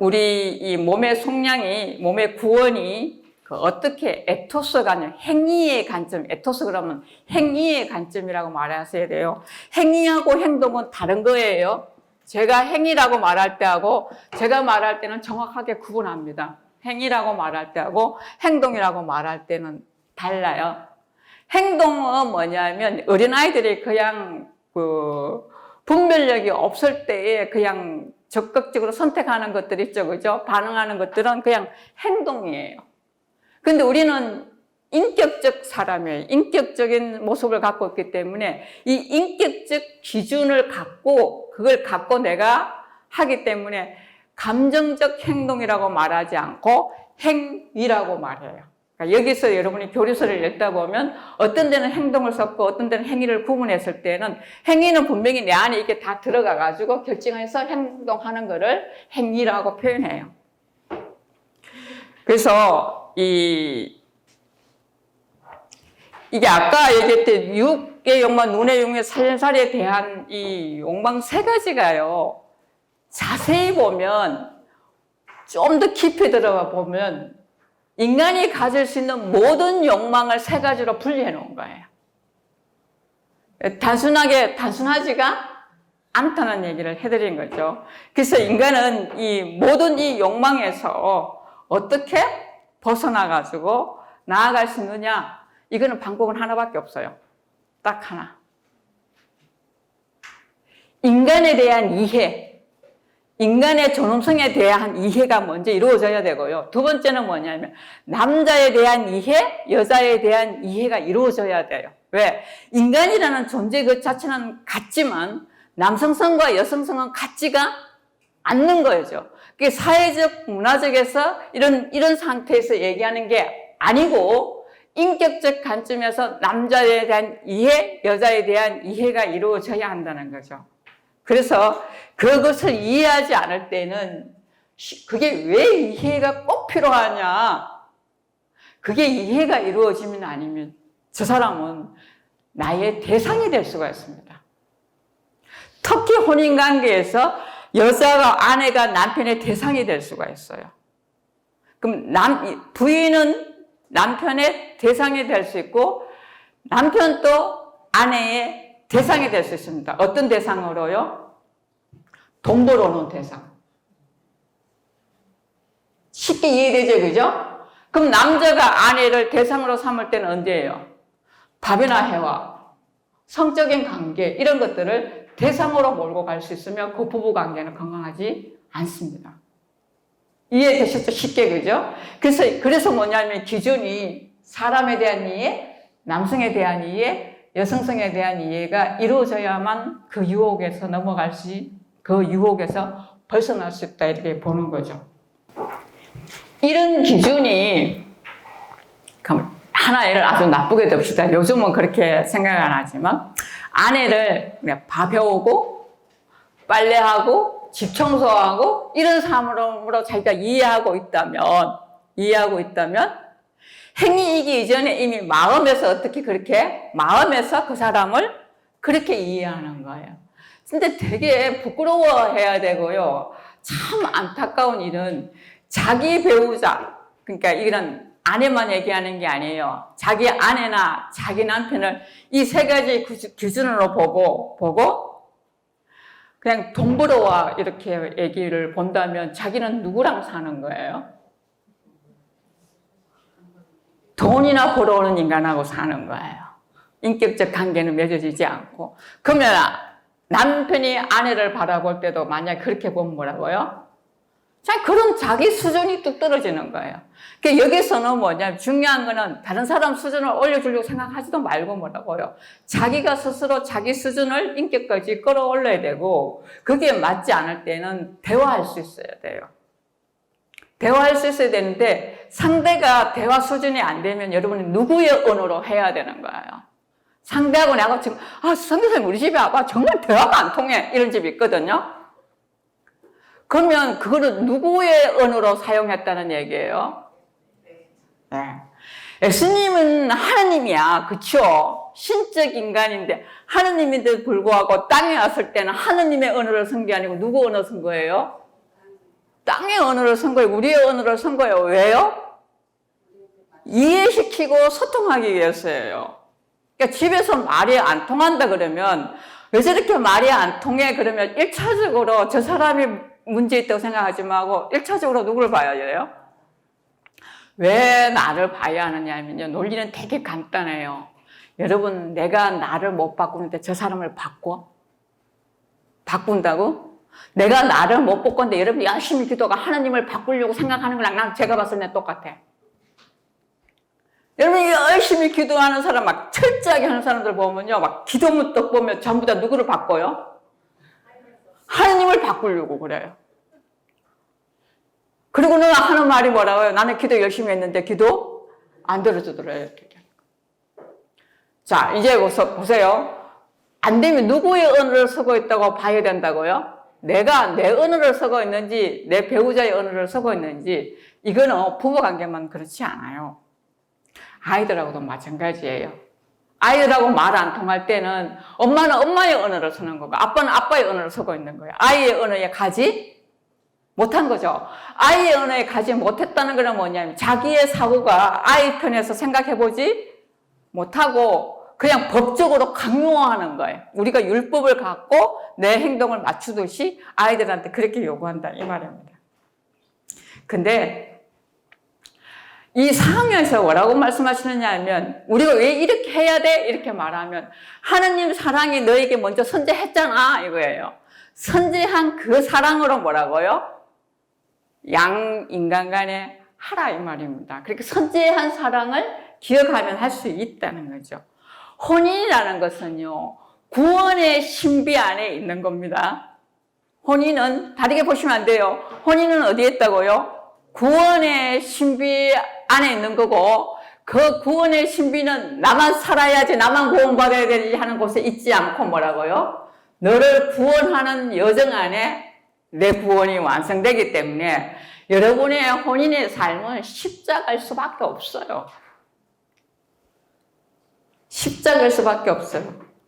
우리 이 몸의 속량이, 몸의 구원이 어떻게 에토스가 아니라 행위의 관점, 에토스 그러면 행위의 관점이라고 말하셔야 돼요. 행위하고 행동은 다른 거예요. 제가 행위라고 말할 때하고 제가 말할 때는 정확하게 구분합니다. 행위라고 말할 때하고 행동이라고 말할 때는 달라요. 행동은 뭐냐면 어린아이들이 그냥 분별력이 없을 때에 그냥 적극적으로 선택하는 것들 있죠, 그죠? 반응하는 것들은 그냥 행동이에요. 근데 우리는 인격적 사람이에요. 인격적인 모습을 갖고 있기 때문에 이 인격적 기준을 갖고 그걸 갖고 내가 하기 때문에 감정적 행동이라고 말하지 않고 행위라고 말해요. 그러니까 여기서 여러분이 교리서를 읽다 보면 어떤 데는 행동을 썼고 어떤 데는 행위를 구분했을 때는 행위는 분명히 내 안에 이게 다 들어가 가지고 결정해서 행동하는 거를 행위라고 표현해요. 그래서 이게 아까 얘기했던 육의 욕망, 눈의 욕망, 살살에 대한 이 욕망 세 가지가요. 자세히 보면 좀 더 깊이 들어가 보면 인간이 가질 수 있는 모든 욕망을 세 가지로 분리해 놓은 거예요. 단순하지가 않다는 얘기를 해드린 거죠. 그래서 인간은 이 모든 이 욕망에서 어떻게 벗어나가지고 나아갈 수 있느냐? 이거는 방법은 하나밖에 없어요. 딱 하나. 인간에 대한 이해, 인간의 존엄성에 대한 이해가 먼저 이루어져야 되고요. 두 번째는 뭐냐면 남자에 대한 이해, 여자에 대한 이해가 이루어져야 돼요. 왜? 인간이라는 존재 그 자체는 같지만 남성성과 여성성은 같지가 않는 거죠. 그게 사회적, 문화적에서 이런 상태에서 얘기하는 게 아니고 인격적 관점에서 남자에 대한 이해, 여자에 대한 이해가 이루어져야 한다는 거죠. 그래서 그것을 이해하지 않을 때는 그게 왜 이해가 꼭 필요하냐? 그게 이해가 이루어지면 아니면 저 사람은 나의 대상이 될 수가 있습니다. 특히 혼인관계에서 여자가 아내가 남편의 대상이 될 수가 있어요. 그럼 부인은 남편의 대상이 될 수 있고 남편도 아내의 대상이 될 수 있습니다. 어떤 대상으로요? 돈 벌어오는 대상. 쉽게 이해되죠, 그죠? 그럼 남자가 아내를 대상으로 삼을 때는 언제예요? 밥이나 해와 성적인 관계 이런 것들을 대상으로 몰고 갈 수 있으면 그 부부관계는 건강하지 않습니다. 이해되셨죠? 쉽게, 그죠? 그래서 뭐냐면 기준이 사람에 대한 이해, 남성에 대한 이해, 여성성에 대한 이해가 이루어져야만 그 유혹에서 그 유혹에서 벗어날 수 있다 이렇게 보는 거죠. 이런 기준이 하나 예를 아주 나쁘게 듭시다. 요즘은 그렇게 생각 안 하지만 아내를 그냥 밥 해오고 빨래하고 집 청소하고 이런 사람으로 자기가 이해하고 있다면 행위이기 이전에 이미 마음에서 마음에서 그 사람을 그렇게 이해하는 거예요. 근데 되게 부끄러워해야 되고요. 참 안타까운 일은 자기 배우자, 그러니까 이런 아내만 얘기하는 게 아니에요. 자기 아내나 자기 남편을 이 세 가지 기준으로 보고 그냥 돈 벌어와 이렇게 얘기를 본다면 자기는 누구랑 사는 거예요? 돈이나 벌어오는 인간하고 사는 거예요. 인격적 관계는 맺어지지 않고. 그러면 남편이 아내를 바라볼 때도 만약에 그렇게 보면 뭐라고요? 자, 그럼 자기 수준이 뚝 떨어지는 거예요. 그러니까 여기서는 뭐냐면 중요한 거는 다른 사람 수준을 올려주려고 생각하지도 말고 뭐라고요. 자기가 스스로 자기 수준을 인격까지 끌어올려야 되고 그게 맞지 않을 때는 대화할 수 있어야 돼요. 대화할 수 있어야 되는데 상대가 대화 수준이 안 되면 여러분이 누구의 언어로 해야 되는 거예요. 상대하고 내가 지금 선생님 우리 집에 와봐 정말 대화가 안 통해 이런 집이 있거든요. 그러면 그거를 누구의 언어로 사용했다는 얘기예요? 네. 예수님은 하느님이야. 그쵸? 신적 인간인데 하느님인데도 불구하고 땅에 왔을 때는 하느님의 언어를 쓴 게 아니고 누구 언어 쓴 거예요? 땅의 언어를 쓴 거예요. 우리의 언어를 쓴 거예요. 왜요? 이해시키고 소통하기 위해서예요. 그러니까 집에서 말이 안 통한다 그러면 왜 저렇게 말이 안 통해? 그러면 1차적으로 저 사람이 문제 있다고 생각하지 말고 1차적으로 누구를 봐야 돼요? 왜 나를 봐야 하느냐면요. 논리는 되게 간단해요. 여러분, 내가 나를 못 바꾸는데 저 사람을 바꾼다고? 내가 나를 못 바꾸는데 여러분이 열심히 기도가 하나님을 바꾸려고 생각하는 거랑 난 제가 봤을 때 똑같아. 여러분이 열심히 기도하는 사람, 막 철저하게 하는 사람들 보면요. 막 기도문떡 보면 전부 다 누구를 바꿔요? 하나님을 바꾸려고 그래요. 그리고 너가 하는 말이 뭐라고요? 나는 기도 열심히 했는데 기도 안 들어주더래요. 자, 이제 보세요. 안 되면 누구의 언어를 쓰고 있다고 봐야 된다고요? 내가 내 언어를 쓰고 있는지, 내 배우자의 언어를 쓰고 있는지, 이거는 부부관계만 그렇지 않아요. 아이들하고도 마찬가지예요. 아이들하고 말 안 통할 때는 엄마는 엄마의 언어를 쓰는 거고 아빠는 아빠의 언어를 쓰고 있는 거예요. 아이의 언어에 가지 못한 거죠. 아이의 언어에 가지 못했다는 건 뭐냐면 자기의 사고가 아이 편에서 생각해보지 못하고 그냥 법적으로 강요하는 거예요. 우리가 율법을 갖고 내 행동을 맞추듯이 아이들한테 그렇게 요구한다 이 말입니다. 근데 이 상황에서 뭐라고 말씀하시느냐 하면 우리가 왜 이렇게 해야 돼? 이렇게 말하면 하느님 사랑이 너에게 먼저 선재했잖아 이거예요. 선재한 그 사랑으로 뭐라고요? 양 인간 간에 하라 이 말입니다. 그렇게 선재한 사랑을 기억하면 할 수 있다는 거죠. 혼인이라는 것은요. 구원의 신비 안에 있는 겁니다. 혼인은 다르게 보시면 안 돼요. 혼인은 어디에 있다고요? 구원의 신비 안에 있는 거고 그 구원의 신비는 나만 살아야지 나만 구원받아야 되지 하는 곳에 있지 않고 뭐라고요? 너를 구원하는 여정 안에 내 구원이 완성되기 때문에 여러분의 혼인의 삶은 십자가일 수밖에 없어요. 십자가일 수밖에 없어요.